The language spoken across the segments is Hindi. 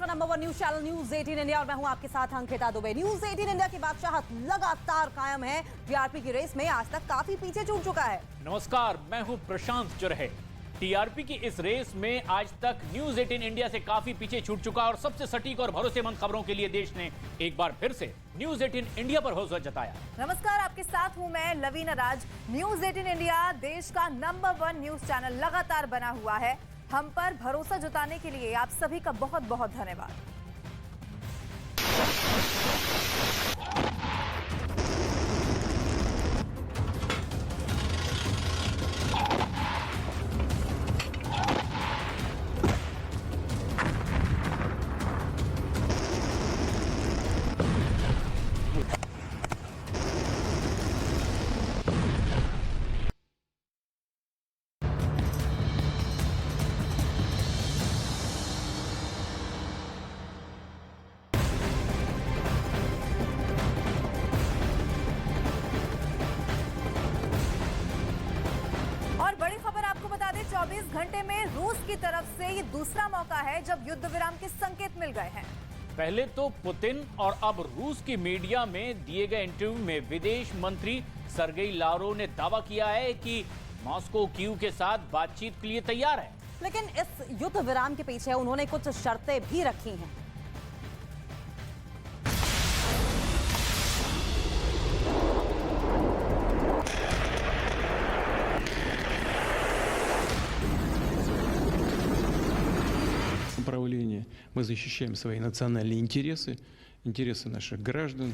Number one news channel news 18 India और मैं हूं आपके साथ अंकिता दुबे। न्यूज 18 इंडिया की बादशाहत लगातार कायम है। टीआरपी की रेस में आज तक काफी पीछे छूट चुका है। नमस्कार, मैं हूं प्रशांत चुरहे। टीआरपी की इस रेस में आज तक न्यूज 18 इंडिया से काफी पीछे छूट चुका और सबसे सटीक और भरोसेमंद खबरों के लिए देश ने एक बार फिर से न्यूज 18 इंडिया पर भरोसा जताया। नमस्कार, आपके साथ हूं मैं लवीना राज। न्यूज 18 इंडिया देश का नंबर वन न्यूज चैनल लगातार बना हुआ है। हम पर भरोसा जताने के लिए आप सभी का बहुत बहुत धन्यवाद। आपको बता दें 24 घंटे में रूस की तरफ से ये दूसरा मौका है जब युद्ध विराम के संकेत मिल गए हैं। पहले तो पुतिन और अब रूस की मीडिया में दिए गए इंटरव्यू में विदेश मंत्री सर्गेई लावरोव ने दावा किया है कि मॉस्को कीव के साथ बातचीत के लिए तैयार है। लेकिन इस युद्ध विराम के पीछे उन्होंने कुछ शर्तें भी रखी हैं। Направление. Мы защищаем свои национальные интересы, интересы наших граждан.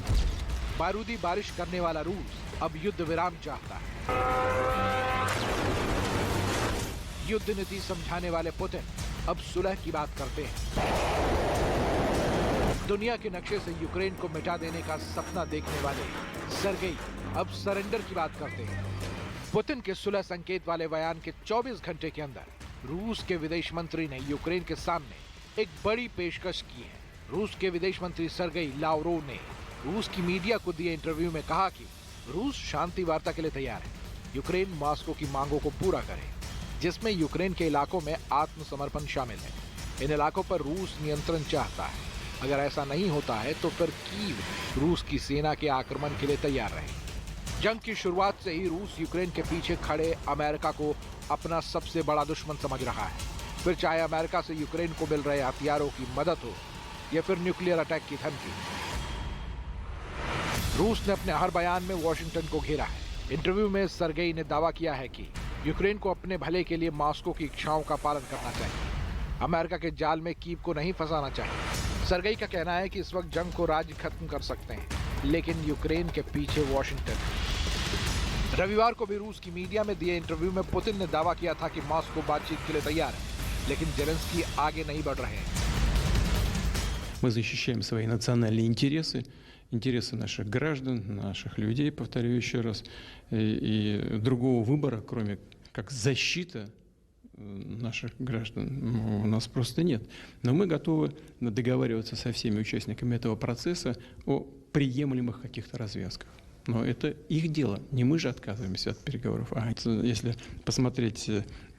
बारूदी बारिश करने वाला रूस अब युद्ध विराम चाहता है। युद्ध नीति समझाने वाले पुतिन अब सुलह की बात करते हैं। दुनिया के नक्शे से यूक्रेन को मिटा देने का सपना देखने वाले सर्गेई अब सरेंडर की बात करते हैं। पुतिन के सुलह संकेत वाले बयान के 24 घंटे के अंदर रूस के विदेश मंत्री ने यूक्रेन के सामने एक बड़ी पेशकश की है। रूस के विदेश मंत्री सर्गेई लावरोव ने रूस की मीडिया को दिए इंटरव्यू में कहा कि रूस शांति वार्ता के लिए तैयार है। यूक्रेन मॉस्को की मांगों को पूरा करे, जिसमें यूक्रेन के इलाकों में आत्मसमर्पण शामिल है। इन इलाकों पर रूस नियंत्रण चाहता है। अगर ऐसा नहीं होता है तो फिर कीव रूस की सेना के आक्रमण के लिए तैयार रहे। जंग की शुरुआत से ही रूस यूक्रेन के पीछे खड़े अमेरिका को अपना सबसे बड़ा दुश्मन समझ रहा है। फिर चाहे अमेरिका से यूक्रेन को मिल रहे हथियारों की मदद हो या फिर न्यूक्लियर अटैक की धमकी। रूस ने अपने हर बयान में वॉशिंगटन को घेरा है। इंटरव्यू में सर्गेई ने दावा किया है कि यूक्रेन को अपने भले के लिए मॉस्को की इच्छाओं का पालन करना चाहिए। अमेरिका के जाल में कीव को नहीं फंसाना चाहिए। सर्गेई का कहना है कि इस वक्त जंग को राज्य खत्म कर सकते हैं, लेकिन यूक्रेन के पीछे वॉशिंगटन। रविवार को भी रूस की मीडिया में दिए इंटरव्यू में पुतिन ने दावा किया था कि मॉस्को बातचीत के लिए तैयार है, लेकिन ज़ेलेंस्की आगे नहीं बढ़ रहे हैं। Мы защищаем свои национальные интересы, интересы наших граждан, наших людей, повторю еще раз, и другого выбора, кроме как защита наших граждан, у нас просто нет. Но мы готовы договариваться со всеми участниками этого процесса о приемлемых каких-то развязках. Но это их дело, не мы же отказываемся от переговоров. А если посмотреть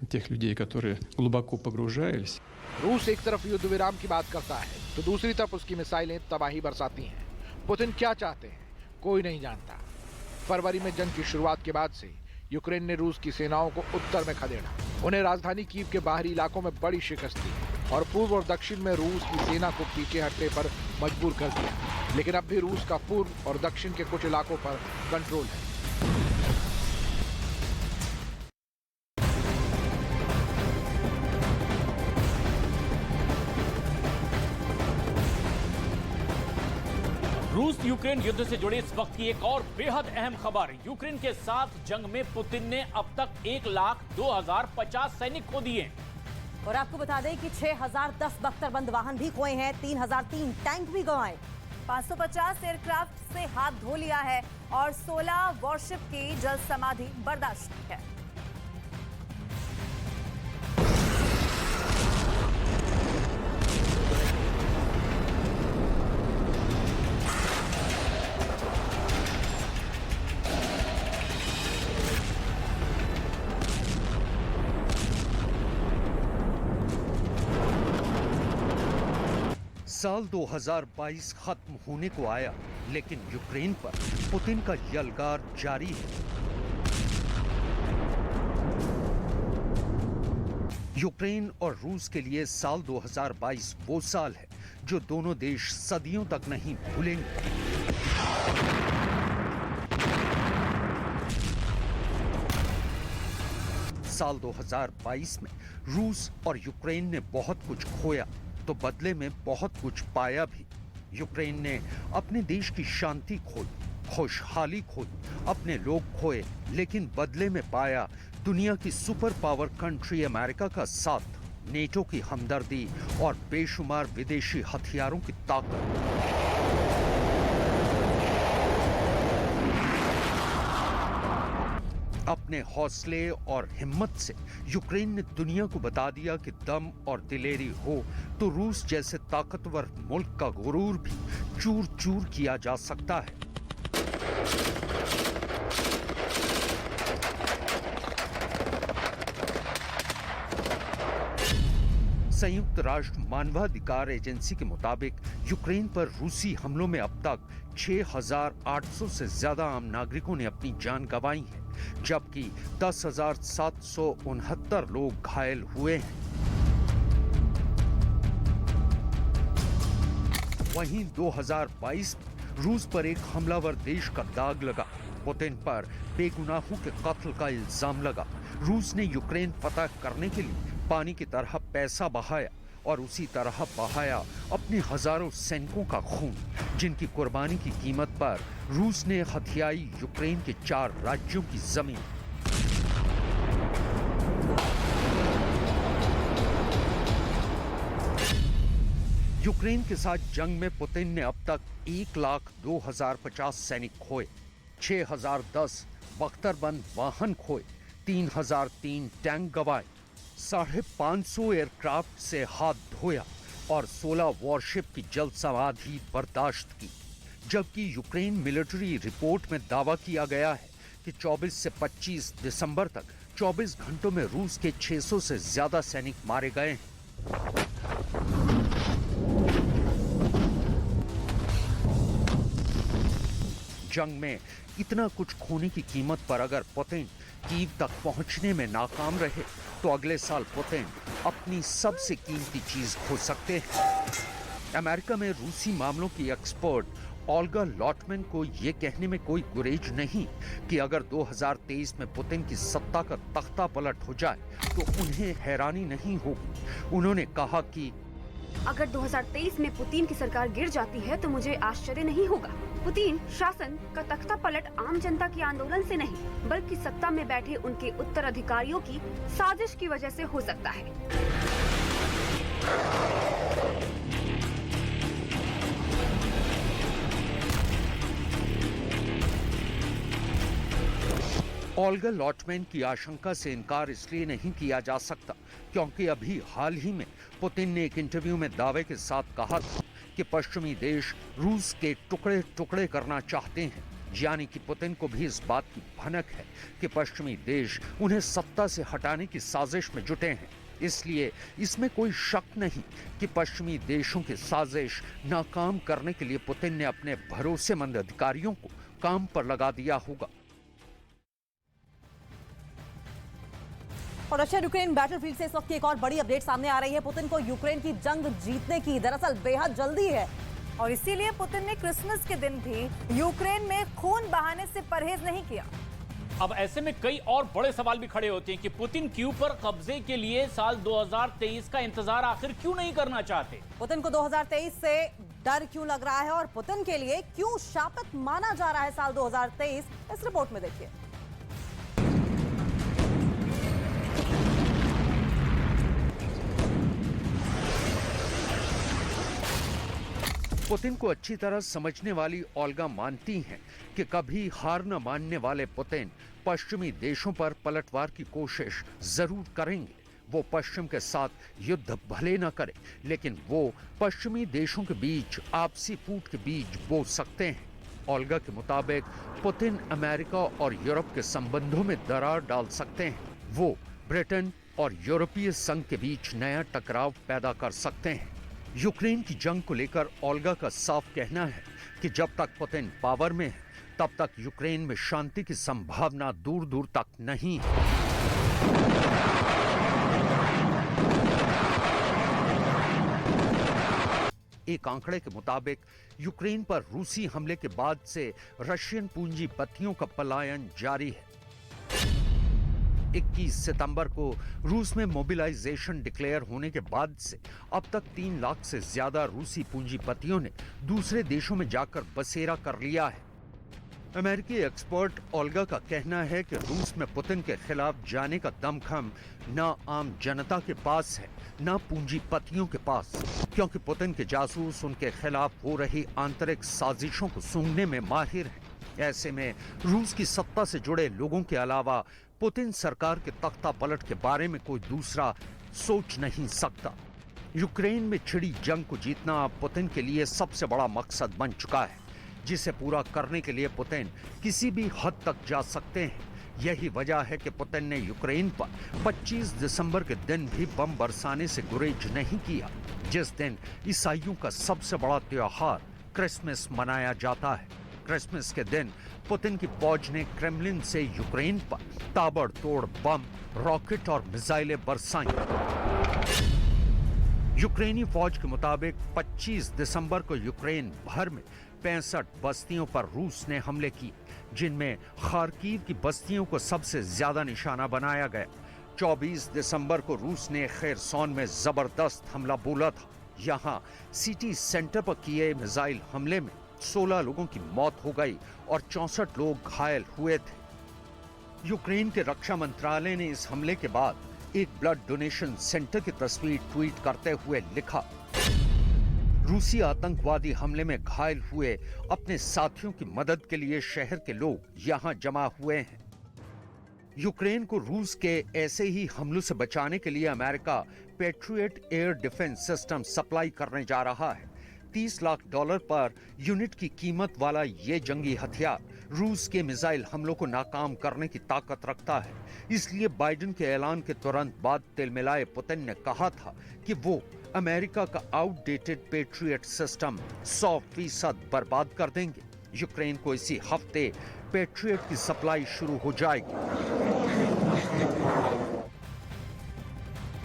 тех людей, которые глубоко погружались. रूस एक तरफ युद्ध विराम की बात करता है तो दूसरी तरफ उसकी मिसाइलें तबाही बरसाती हैं। पुतिन क्या चाहते हैं कोई नहीं जानता। फरवरी में जंग की शुरुआत के बाद से यूक्रेन ने रूस की सेनाओं को उत्तर में खदेड़ा। उन्हें राजधानी कीव के बाहरी इलाकों में बड़ी शिकस्त दी और पूर्व और दक्षिण में रूस की सेना को पीछे हटने पर मजबूर कर दिया। लेकिन अब भी रूस का पूर्व और दक्षिण के कुछ इलाकों पर कंट्रोल है। रूस यूक्रेन युद्ध से जुड़े इस वक्त की एक और बेहद अहम खबर। यूक्रेन के साथ जंग में पुतिन ने अब तक 1,02,050 सैनिक खो दिए। और आपको बता दें कि 6,010 बख्तरबंद वाहन भी खोए हैं, 3,003 टैंक भी गंवाए, 550 एयरक्राफ्ट से हाथ धो लिया है और 16 वॉरशिप की जल समाधि बर्दाश्त की है। साल 2022 खत्म होने को आया, लेकिन यूक्रेन पर पुतिन का यलगार जारी है। यूक्रेन और रूस के लिए साल 2022 वो साल है जो दोनों देश सदियों तक नहीं भूलेंगे। साल 2022 में रूस और यूक्रेन ने बहुत कुछ खोया तो बदले में बहुत कुछ पाया भी। यूक्रेन ने अपने देश की शांति खोई, खुशहाली खोई, अपने लोग खोए, लेकिन बदले में पाया दुनिया की सुपर पावर कंट्री अमेरिका का साथ, नेटो की हमदर्दी और बेशुमार विदेशी हथियारों की ताकत। अपने हौसले और हिम्मत से यूक्रेन ने दुनिया को बता दिया कि दम और दिलेरी हो तो रूस जैसे ताकतवर मुल्क का गुरूर भी चूर चूर किया जा सकता है। संयुक्त राष्ट्र मानवाधिकार एजेंसी के मुताबिक यूक्रेन पर रूसी हमलों में अब तक 6,800 से ज्यादा आम नागरिकों ने अपनी जान गंवाई है, जबकि 10,769 लोग घायल हुए हैं। वहीं 2022 में रूस पर एक हमलावर देश का दाग लगा। पुतिन पर बेगुनाहों के कत्ल का इल्जाम लगा। रूस ने यूक्रेन फतह करने के लिए पानी की तरह पैसा बहाया और उसी तरह बहाया अपने हजारों सैनिकों का खून, जिनकी कुर्बानी की कीमत पर रूस ने हथियाई यूक्रेन के 4 राज्यों की जमीन। यूक्रेन के साथ जंग में पुतिन ने अब तक 1,02,050 सैनिक खोए, 6,010 बख्तरबंद वाहन खोए, 3,003 टैंक गंवाए, 550 एयरक्राफ्ट से हाथ धोया और 16 वॉरशिप की जल समाधि बर्दाश्त की। जबकि यूक्रेन मिलिट्री रिपोर्ट में दावा किया गया है कि 24 से 25 दिसंबर तक 24 घंटों में रूस के 600 से ज्यादा सैनिक मारे गए हैं। जंग में इतना कुछ खोने की कीमत पर अगर पुतिन कीव तक पहुंचने में नाकाम रहे तो अगले साल पुतिन अपनी सबसे कीमती चीज खो सकते हैं। अमेरिका में रूसी मामलों की एक्सपर्ट ओल्गा लॉटमैन को यह कहने में कोई गुरेज नहीं कि अगर 2023 में पुतिन की सत्ता का तख्ता पलट हो जाए तो उन्हें हैरानी नहीं होगी। उन्होंने कहा कि अगर 2023 में पुतिन की सरकार गिर जाती है तो मुझे आश्चर्य नहीं होगा। पुतिन शासन का तख्ता पलट आम जनता के आंदोलन से नहीं, बल्कि सत्ता में बैठे उनके उत्तराधिकारियों की साजिश की वजह से हो सकता है। ओल्गा लॉटमैन की आशंका से इनकार इसलिए नहीं किया जा सकता क्योंकि अभी हाल ही में पुतिन ने एक इंटरव्यू में दावे के साथ कहा था कि पश्चिमी देश रूस के टुकड़े टुकड़े करना चाहते हैं, यानी कि पुतिन को भी इस बात की भनक है कि पश्चिमी देश उन्हें सत्ता से हटाने की साजिश में जुटे हैं। इसलिए इसमें कोई शक नहीं कि पश्चिमी देशों की साजिश नाकाम करने के लिए पुतिन ने अपने भरोसेमंद अधिकारियों को काम पर लगा दिया होगा। और रशिया यूक्रेन बैटलफील्ड से इस वक्त की एक और बड़ी अपडेट सामने आ रही है। पुतिन को यूक्रेन की जंग जीतने की दरअसल बेहद जल्दी है और इसीलिए पुतिन ने क्रिसमस के दिन भी यूक्रेन में खून बहाने से परहेज नहीं किया। अब ऐसे में कई और बड़े सवाल भी खड़े होते हैं कि पुतिन कीव पर कब्जे के लिए साल 2023 का इंतजार आखिर क्यों नहीं करना चाहते। पुतिन को 2023 से डर क्यों लग रहा है और पुतिन के लिए क्यों शापित माना जा रहा है साल 2023, इस रिपोर्ट में देखिए। पुतिन को अच्छी तरह समझने वाली ओल्गा मानती हैं कि कभी हार न मानने वाले पुतिन पश्चिमी देशों पर पलटवार की कोशिश जरूर करेंगे। वो पश्चिम के साथ युद्ध भले न करे, लेकिन वो पश्चिमी देशों के बीच आपसी फूट के बीज बो सकते हैं। ओल्गा के मुताबिक पुतिन अमेरिका और यूरोप के संबंधों में दरार डाल सकते हैं। वो ब्रिटेन और यूरोपीय संघ के बीच नया टकराव पैदा कर सकते हैं। यूक्रेन की जंग को लेकर ओल्गा का साफ कहना है कि जब तक पुतिन पावर में है तब तक यूक्रेन में शांति की संभावना दूर दूर तक नहीं है। एक आंकड़े के मुताबिक यूक्रेन पर रूसी हमले के बाद से रशियन पूंजीपतियों का पलायन जारी है। 21 सितंबर को रूस में मोबिलाइजेशन डिक्लेयर होने के बाद से अब तक 3 लाख से ज्यादा रूसी पूंजीपतियों ने दूसरे देशों में जाकर बसेरा कर लिया है। अमेरिकी एक्सपर्ट ओल्गा का कहना है कि रूस में पुतिन के खिलाफ जाने का दमखम न आम जनता के पास है न पूंजीपतियों के पास, क्योंकि पुतिन के जासूस उनके खिलाफ हो रही आंतरिक साजिशों को सूंघने में माहिर हैं। ऐसे में रूस की सत्ता से जुड़े लोगों के अलावा पुतिन सरकार के तख्ता पलट के बारे में कोई दूसरा सोच नहीं सकता। यूक्रेन में छिड़ी जंग को जीतना अब पुतिन के लिए सबसे बड़ा मकसद बन चुका है, जिसे पूरा करने के लिए पुतिन किसी भी हद तक जा सकते हैं। यही वजह है कि पुतिन ने यूक्रेन पर 25 दिसंबर के दिन भी बम बरसाने से गुरेज नहीं किया, जिस दिन ईसाइयों का सबसे बड़ा त्योहार क्रिसमस मनाया जाता है। क्रिसमस के दिन पुतिन की फौज ने क्रेमलिन से यूक्रेन पर ताबड़तोड़ बम, रॉकेट और मिसाइलें बरसाई। यूक्रेनी फौज के मुताबिक 25 दिसंबर को यूक्रेन भर में 65 बस्तियों पर रूस ने हमले किए, जिनमें खार्कीव की बस्तियों को सबसे ज्यादा निशाना बनाया गया। 24 दिसंबर को रूस ने खेरसोन में जबरदस्त हमला बोला था। यहां सिटी सेंटर पर किए मिसाइल हमले में 16 लोगों की मौत हो गई और 64 लोग घायल हुए थे। यूक्रेन के रक्षा मंत्रालय ने इस हमले के बाद एक ब्लड डोनेशन सेंटर की तस्वीर ट्वीट करते हुए लिखा, रूसी आतंकवादी हमले में घायल हुए अपने साथियों की मदद के लिए शहर के लोग यहां जमा हुए हैं। यूक्रेन को रूस के ऐसे ही हमलों से बचाने के लिए America patriot air defence system supply करने जा रहा है। $30 लाख पर यूनिट की कीमत वाला ये जंगी हथियार रूस के मिसाइल हमलों को नाकाम करने की ताकत रखता है। इसलिए बाइडेन के ऐलान के तुरंत बाद तिलमिलाए पुतिन ने कहा था कि वो अमेरिका का आउटडेटेड पैट्रियट सिस्टम 100% बर्बाद कर देंगे। यूक्रेन को इसी हफ्ते पैट्रियट की सप्लाई शुरू हो जाएगी।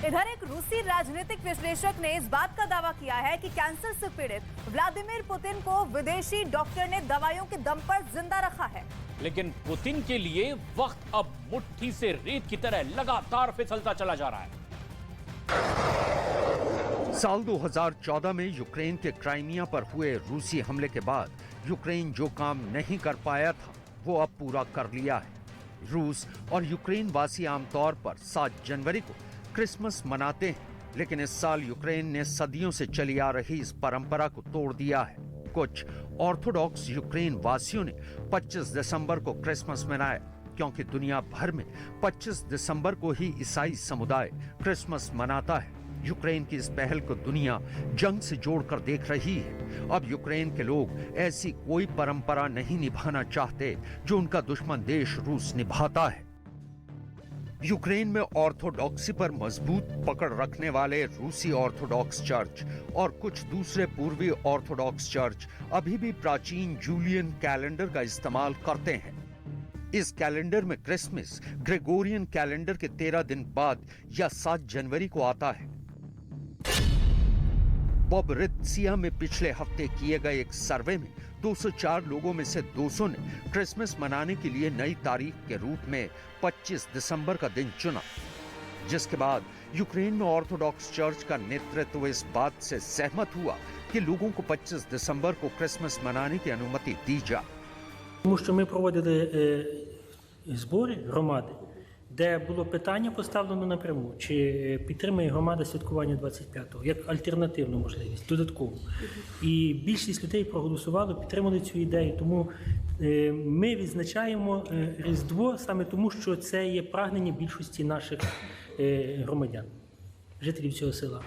इधर एक रूसी राजनीतिक विश्लेषक ने इस बात का दावा किया है कि कैंसर से पीड़ित व्लादिमीर पुतिन को विदेशी डॉक्टर ने दवाइयों के दम पर जिंदा रखा है। लेकिन पुतिन के लिए वक्त अब मुट्ठी से रेत की तरह लगातार फिसलता चला जा रहा है। साल 2014 में यूक्रेन के क्राइमिया पर हुए रूसी हमले के बाद यूक्रेन जो काम नहीं कर पाया था वो अब पूरा कर लिया है। रूस और यूक्रेन वासी आमतौर पर 7 जनवरी को क्रिसमस मनाते हैं, लेकिन इस साल यूक्रेन ने सदियों से चली आ रही इस परंपरा को तोड़ दिया है। कुछ ऑर्थोडॉक्स यूक्रेन वासियों ने 25 दिसंबर को क्रिसमस मनाया, क्योंकि दुनिया भर में 25 दिसंबर को ही ईसाई समुदाय क्रिसमस मनाता है। यूक्रेन की इस पहल को दुनिया जंग से जोड़कर देख रही है। अब यूक्रेन के लोग ऐसी कोई परंपरा नहीं निभाना चाहते जो उनका दुश्मन देश रूस निभाता है। यूक्रेन में ऑर्थोडॉक्सी पर मजबूत पकड़ रखने वाले रूसी ऑर्थोडॉक्स चर्च और कुछ दूसरे पूर्वी ऑर्थोडॉक्स चर्च अभी भी प्राचीन जूलियन कैलेंडर का इस्तेमाल करते हैं। इस कैलेंडर में क्रिसमस ग्रेगोरियन कैलेंडर के 13 दिन बाद या 7 जनवरी को आता है। बोबरित्सिया में पिछले हफ्ते किए गए एक सर्वे में 204 लोगों में से 200 ने क्रिसमस मनाने के लिए नई तारीख के रूप में 25 दिसंबर का दिन चुना, जिसके बाद यूक्रेन में ऑर्थोडॉक्स चर्च का नेतृत्व इस बात से सहमत हुआ कि लोगों को 25 दिसंबर को क्रिसमस मनाने की अनुमति दी जाए। Тому що ми проводили збори громади, де було питання поставлено напряму, чи підтримує громада святкування 25-го, як альтернативну можливість, додаткову. І більшість людей проголосували, підтримали цю ідею, тому ми відзначаємо Різдво саме тому, що це є прагнення більшості наших громадян, жителів цього села.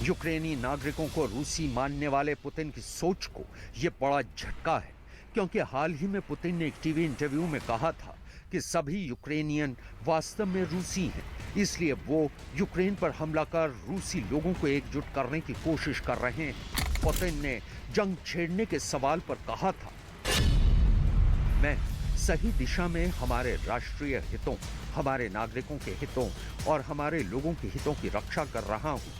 यूक्रेनी नागरिकों को रूसी मानने वाले पुतिन की सोच को यह बड़ा झटका है, क्योंकि हाल ही में पुतिन ने एक टीवी इंटरव्यू में कहा था कि सभी यूक्रेनियन वास्तव में रूसी हैं, इसलिए वो यूक्रेन पर हमला कर रूसी लोगों को एकजुट करने की कोशिश कर रहे हैं। पुतिन ने जंग छेड़ने के सवाल पर कहा था, मैं सही दिशा में हमारे राष्ट्रीय हितों, हमारे नागरिकों के हितों और हमारे लोगों के हितों की रक्षा कर रहा हूं।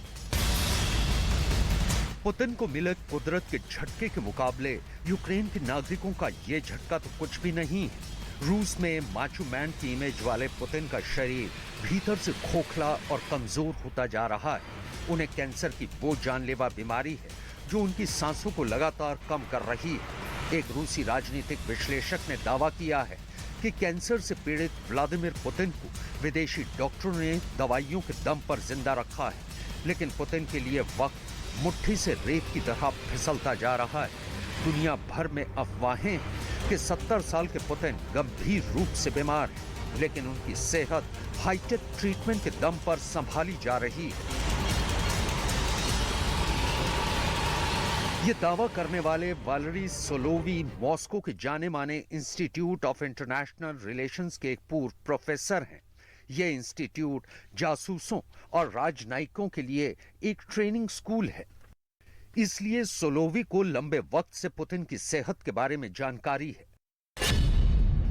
पुतिन को मिले कुदरत के झटके के मुकाबले यूक्रेन के नागरिकों का ये झटका तो कुछ भी नहीं है। रूस में माचो मैन की इमेज वाले पुतिन का शरीर भीतर से खोखला और कमजोर होता जा रहा है। उन्हें कैंसर की वो जानलेवा बीमारी है जो उनकी सांसों को लगातार कम कर रही है। एक रूसी राजनीतिक विश्लेषक ने दावा किया है कि कैंसर से पीड़ित व्लादिमीर पुतिन को विदेशी डॉक्टरों ने दवाइयों के दम पर जिंदा रखा है, लेकिन पुतिन के लिए वक्त मुट्ठी से रेत की तरह फिसलता जा रहा है। दुनिया भर में अफवाहें हैं कि 70 साल के पुतिन गंभीर रूप से बीमार हैं, लेकिन उनकी सेहत हाईटेक ट्रीटमेंट के दम पर संभाली जा रही है। ये दावा करने वाले वालेरी सोलोवी मॉस्को के जाने माने इंस्टीट्यूट ऑफ इंटरनेशनल रिलेशंस के एक पूर्व प्रोफेसर हैं। ये इंस्टीट्यूट जासूसों और राजनयिकों के लिए एक ट्रेनिंग स्कूल है, इसलिए सोलोवी को लंबे वक्त से पुतिन की सेहत के बारे में जानकारी है।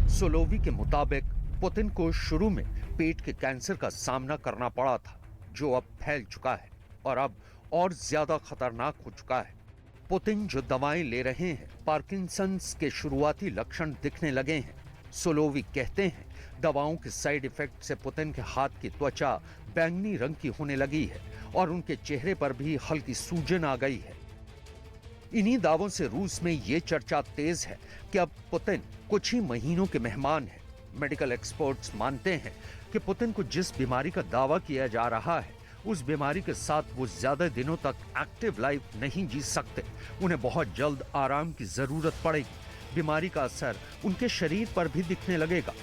सोलोवी के मुताबिक पुतिन को शुरू में पेट के कैंसर का सामना करना पड़ा था, जो अब फैल चुका है और अब और ज्यादा खतरनाक हो चुका है। पुतिन जो दवाएं ले रहे हैं, पार्किंसंस के शुरुआती लक्षण दिखने लगे हैं। सोलोवी कहते हैं, दवाओं के साइड इफेक्ट से पुतिन के हाथ की त्वचा बैंगनी रंग की होने लगी है और उनके चेहरे पर भी हल्की सूजन आ गई है। इन्हीं दावों से रूस में ये चर्चा तेज है कि अब पुतिन कुछ ही महीनों के मेहमान हैं। मेडिकल एक्सपर्ट्स मानते हैं कि पुतिन को जिस बीमारी का दावा किया जा रहा है, उस बीमारी के साथ वो ज्यादा दिनों तक एक्टिव लाइफ नहीं जी सकते। उन्हें बहुत जल्द आराम की जरूरत पड़ेगी। बीमारी का असर उनके शरीर पर भी दिखने लगेगा।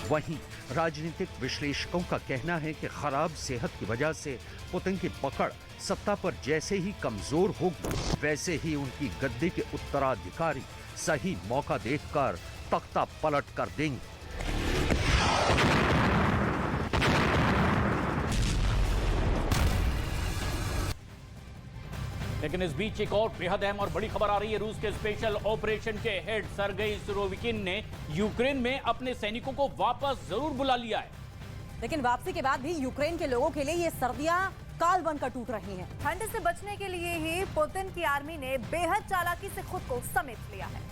वहीं राजनीतिक विश्लेषकों का कहना है कि खराब सेहत की वजह से पुतिन की पकड़ सत्ता पर जैसे ही कमजोर होगी, वैसे ही उनकी गद्दी के उत्तराधिकारी सही मौका देखकर तख्ता पलट कर देंगे। लेकिन इस बीच एक और बेहद अहम और बड़ी खबर आ रही है। रूस के स्पेशल ऑपरेशन के हेड सर्गेई सुरोविकिन ने यूक्रेन में अपने सैनिकों को वापस जरूर बुला लिया है, लेकिन वापसी के बाद भी यूक्रेन के लोगों के लिए ये सर्दियां काल बनकर टूट रही हैं। ठंड से बचने के लिए ही पुतिन की आर्मी ने बेहद चालाकी से खुद को समेट लिया है।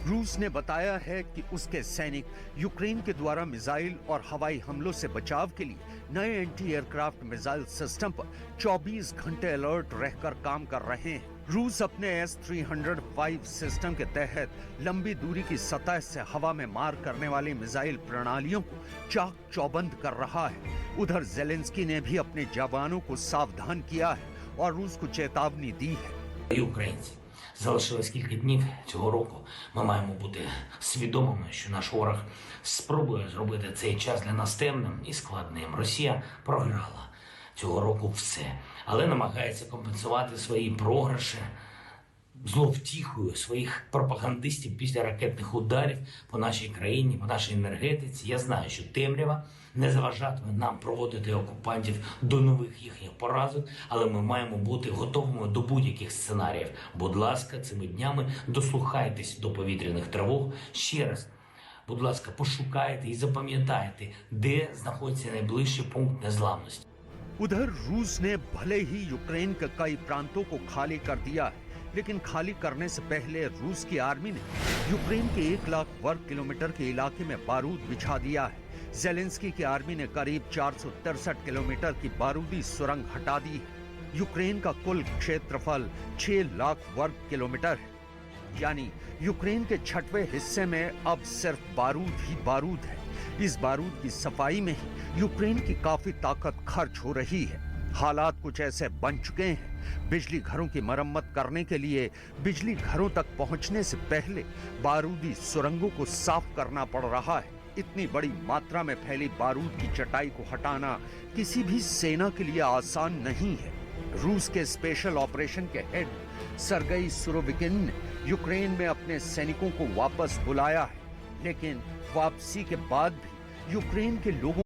रूस ने बताया है कि उसके सैनिक यूक्रेन के द्वारा मिसाइल और हवाई हमलों से बचाव के लिए नए एंटी एयरक्राफ्ट मिसाइल सिस्टम पर 24 घंटे अलर्ट रहकर काम कर रहे हैं। रूस अपने S-305 सिस्टम के तहत लंबी दूरी की सतह से हवा में मार करने वाली मिसाइल प्रणालियों को चाक चौबंद कर रहा है। उधर जेलेंस्की ने भी अपने जवानों को सावधान किया है और रूस को चेतावनी दी है। Українці, залишилось кілька днів цього року. Ми маємо бути свідомими, що наш ворог спробує зробити цей час для нас темним і складним. Росія програла цього року все, але намагається компенсувати свої програші зловтіхою своїх пропагандистів після ракетних ударів по нашій країні, по нашій енергетиці. Я знаю, що темрява не заважатиме нам проводити окупантів до нових їхніх поразок, але ми маємо бути готовими до будь-яких сценаріїв. Будь ласка, цими днями дослухайтесь до повітряних тривог. Ще раз, будь ласка, пошукайте і запам'ятайте, де знаходиться найближчий пункт незламності. उधर रूस ने भले ही यूक्रेन के कई प्रांतों को खाली कर दिया है, लेकिन खाली करने से पहले रूस की आर्मी ने यूक्रेन के 1 लाख वर्ग किलोमीटर के इलाके में बारूद बिछा दिया है। जेलेंस्की की आर्मी ने करीब 463 किलोमीटर की बारूदी सुरंग हटा दी है। यूक्रेन का कुल क्षेत्रफल 6 लाख वर्ग किलोमीटर है, यानी यूक्रेन के 6वें हिस्से में अब सिर्फ बारूद ही बारूद है। इस बारूद की सफाई में ही यूक्रेन की काफी ताकत खर्च हो रही है। हालात कुछ ऐसे बन चुके हैं, बिजली घरों की मरम्मत करने के लिए बिजली घरों तक पहुंचने से पहले बारूदी सुरंगों को साफ करना पड़ रहा है। इतनी बड़ी मात्रा में फैली बारूद की चटाई को हटाना किसी भी सेना के लिए आसान नहीं है। रूस के स्पेशल ऑपरेशन के हेड सरगई सुरोविकिन ने यूक्रेन में अपने सैनिकों को वापस बुलाया है, लेकिन वापसी के बाद भी यूक्रेन के लोगों